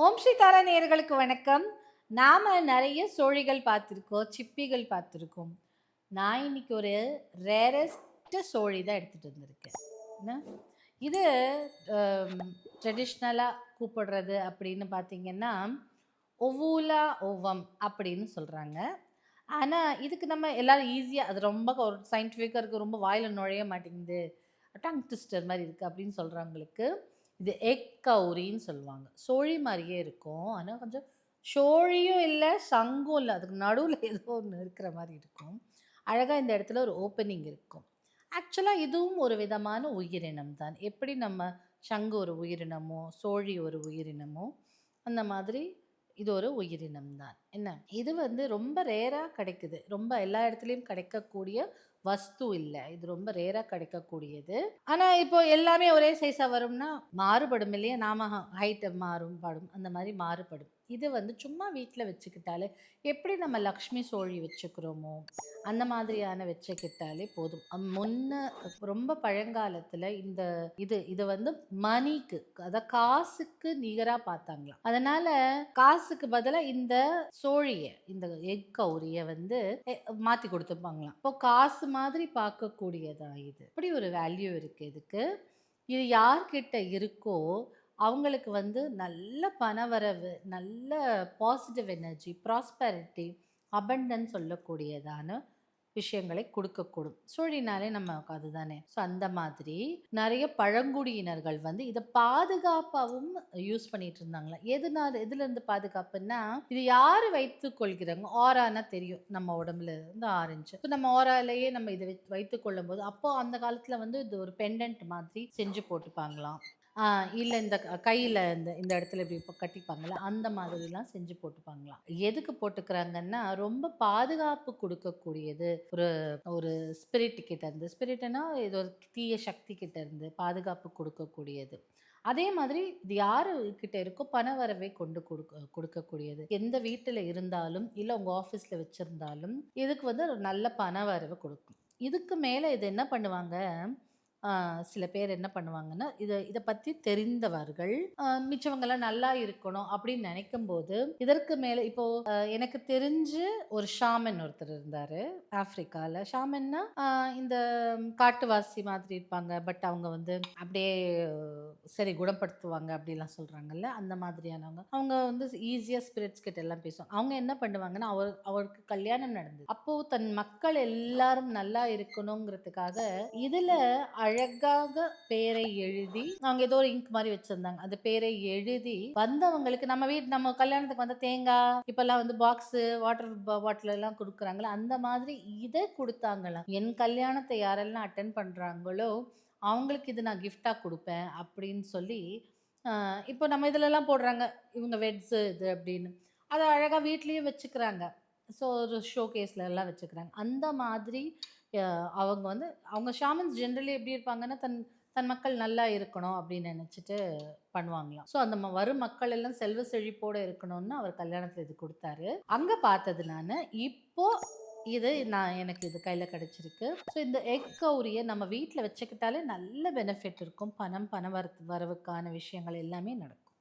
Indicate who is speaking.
Speaker 1: ஓம் ஸ்ரீ தாரா நேயர்களுக்கு வணக்கம். நாம நிறைய சோழிகள் பார்த்துருக்கோம், சிப்பிகள் பார்த்துருக்கோம். நான் இன்னைக்கு ஒரு ரேரஸ்ட் சோழி தான் எடுத்துட்டு வந்திருக்கேன். என்ன? இது ட்ரெடிஷ்னலாக கூப்பிடுறது அப்படின்னு பார்த்தீங்கன்னா ஒவூலா ஓவம் அப்படின்னு சொல்கிறாங்க. ஆனால் இதுக்கு நம்ம எல்லாரும் ஈஸியாக அது ரொம்ப ஒரு சயின்டிஃபிக்காக இருக்குது, ரொம்ப வாயில் நுழைய மாட்டேங்குது, டங் ட்விஸ்டர் மாதிரி இருக்குது அப்படின்னு சொல்கிறவங்களுக்கு இது எக் கௌரின்னு சொல்லுவாங்க. சோழி மாதிரியே இருக்கும், ஆனால் கொஞ்சம் சோழியும் இல்லை சங்கும் இல்லை, அதுக்கு நடுவில் ஏதோ ஒன்று இருக்கிற மாதிரி இருக்கும். அழகாக இந்த இடத்துல ஒரு ஓப்பனிங் இருக்கும். ஆக்சுவலாக இதுவும் ஒரு விதமான உயிரினம் தான். எப்படி நம்ம சங்கு ஒரு உயிரினமோ சோழி ஒரு உயிரினமோ அந்த மாதிரி இது ஒரு உயிரினம் தான். என்ன இது வந்து ரொம்ப ரேராக கிடைக்குது, ரொம்ப எல்லா இடத்துலையும் கிடைக்கக்கூடிய வஸ்து இல்லை, இது ரொம்ப ரேராக கிடைக்கக்கூடியது. ஆனால் இப்போ எல்லாமே ஒரே சைஸாக வரும்னா மாறுபடும் இல்லையா, நாம ஹைட்டு மாறுபடும், அந்த மாதிரி மாறுபடும். இது வந்து சும்மா வீட்டில் வச்சுக்கிட்டாலே எப்படி நம்ம லக்ஷ்மி சோழி வச்சுக்கிறோமோ அந்த மாதிரியான வச்சுக்கிட்டாலே போதும். முன்ன ரொம்ப பழங்காலத்தில் இந்த இது வந்து மணிக்கு, அதாவது காசுக்கு நிகராக பார்த்தாங்களாம். அதனால காசுக்கு பதிலாக இந்த சோழியை, இந்த எக் கௌரிய வந்து மாற்றி கொடுத்துருப்பாங்களாம். இப்போ காசு மாதிரி பார்க்கக்கூடியதா இது, இப்படி ஒரு வேல்யூ இருக்கு இதுக்கு. இது யார்கிட்ட இருக்கோ அவங்களுக்கு வந்து நல்ல பணவரவு, நல்ல பாசிட்டிவ் எனர்ஜி, ப்ராஸ்பெரிட்டி, அபண்டன்ஸ் சொல்லக்கூடியதான விஷயங்களை கொடுக்கக்கூடும். சூழினாலே நமக்கு அதுதானே. ஸோ அந்த மாதிரி நிறைய பழங்குடியினர்கள் வந்து இதை பாதுகாப்பாகவும் யூஸ் பண்ணிட்டு இருந்தாங்களா. எதுலேருந்து பாதுகாப்புன்னா, இது யார் வைத்து கொள்கிறாங்க, ஆரானா தெரியும் நம்ம உடம்புல இருந்து ஆரஞ்சு. ஸோ நம்ம ஆராலேயே நம்ம இதை வைத்து கொள்ளும் போது, அப்போ அந்த காலத்தில் வந்து இது ஒரு பெண்டன்ட் மாதிரி செஞ்சு போட்டுப்பாங்களாம். இல்லை இந்த கையில் இந்த இந்த இடத்துல இப்படி இப்போ கட்டிப்பாங்கள்ல, அந்த மாதிரிலாம் செஞ்சு போட்டுப்பாங்களாம். எதுக்கு போட்டுக்கிறாங்கன்னா ரொம்ப பாதுகாப்பு கொடுக்கக்கூடியது. ஒரு ஒரு ஸ்பிரிட் கிட்ட இருந்து, ஸ்பிரிட்னா இது ஒரு தீய சக்தி கிட்ட இருந்து பாதுகாப்பு கொடுக்கக்கூடியது. அதே மாதிரி இது யாரு கிட்ட இருக்கோ பண வரவை கொடுக்கக்கூடியது. எந்த வீட்டில் இருந்தாலும் இல்லை உங்கள் ஆஃபீஸில் வச்சுருந்தாலும் இதுக்கு வந்து ஒரு நல்ல பண வரவை கொடுக்கும். இதுக்கு மேலே இது என்ன பண்ணுவாங்க, சில பேர் என்ன பண்ணுவாங்கன்னா, இதை பற்றி தெரிந்தவர்கள் மிச்சவங்கெல்லாம் நல்லா இருக்கணும் அப்படின்னு நினைக்கும் போது இதற்கு மேலே இப்போ எனக்கு தெரிஞ்சு ஒரு ஷாமன் ஒருத்தர் இருந்தார் ஆப்பிரிக்காவில். ஷாமன்னா இந்த காட்டுவாசி மாதிரி இருப்பாங்க, பட் அவங்க வந்து அப்படியே சரி குணப்படுத்துவாங்க அப்படிலாம் சொல்கிறாங்கல்ல, அந்த மாதிரியானவங்க. அவங்க வந்து ஈஸியாக ஸ்பிரிட்ஸ் கிட்ட எல்லாம் பேசுவாங்க. அவங்க என்ன பண்ணுவாங்கன்னா, அவருக்கு கல்யாணம் நடந்தது. அப்போது தன் மக்கள் எல்லாரும் நல்லா இருக்கணுங்கிறதுக்காக இதில் அழகாக பேரை எழுதி, அவங்க ஏதோ ஒரு இங்க் மாதிரி வச்சிருந்தாங்க, அந்த பேரை எழுதி வந்தவங்களுக்கு நம்ம கல்யாணத்துக்கு வந்த தேங்காய் இப்பெல்லாம் வந்து பாக்ஸ் வாட்டர் பாட்டில் எல்லாம் கொடுக்குறாங்களா, அந்த மாதிரி இதை கொடுத்தாங்களாம். என் கல்யாணத்தை யாரெல்லாம் அட்டன் பண்றாங்களோ அவங்களுக்கு இது நான் கிஃப்டா கொடுப்பேன் அப்படின்னு சொல்லி. இப்போ நம்ம இதுலலாம் போடுறாங்க இவங்க வெட்ஸ் இது அப்படின்னு, அதை அழகாக வீட்லேயும் வச்சுக்கிறாங்க. ஸோ ஒரு ஷோ கேஸில் எல்லாம் வச்சுக்கிறாங்க. அந்த மாதிரி அவங்க வந்து அவங்க ஷாமன்ஸ் ஜென்ரலி எப்படி இருப்பாங்கன்னா, தன் தன் மக்கள் நல்லா இருக்கணும் அப்படின்னு நினச்சிட்டு பண்ணுவாங்களாம். ஸோ அந்த வரும் மக்கள் எல்லாம் செல்வ செழிப்போடு இருக்கணும்னு அவர் கல்யாணத்தில் இது கொடுத்தாரு. அங்கே பார்த்தது நான். இப்போ எனக்கு இது கையில் கிடச்சிருக்கு. ஸோ இந்த எக் கௌரியை நம்ம வீட்டில் வச்சுக்கிட்டாலே நல்ல பெனிஃபிட் இருக்கும். பண வரவுக்கான விஷயங்கள் எல்லாமே நடக்கும்.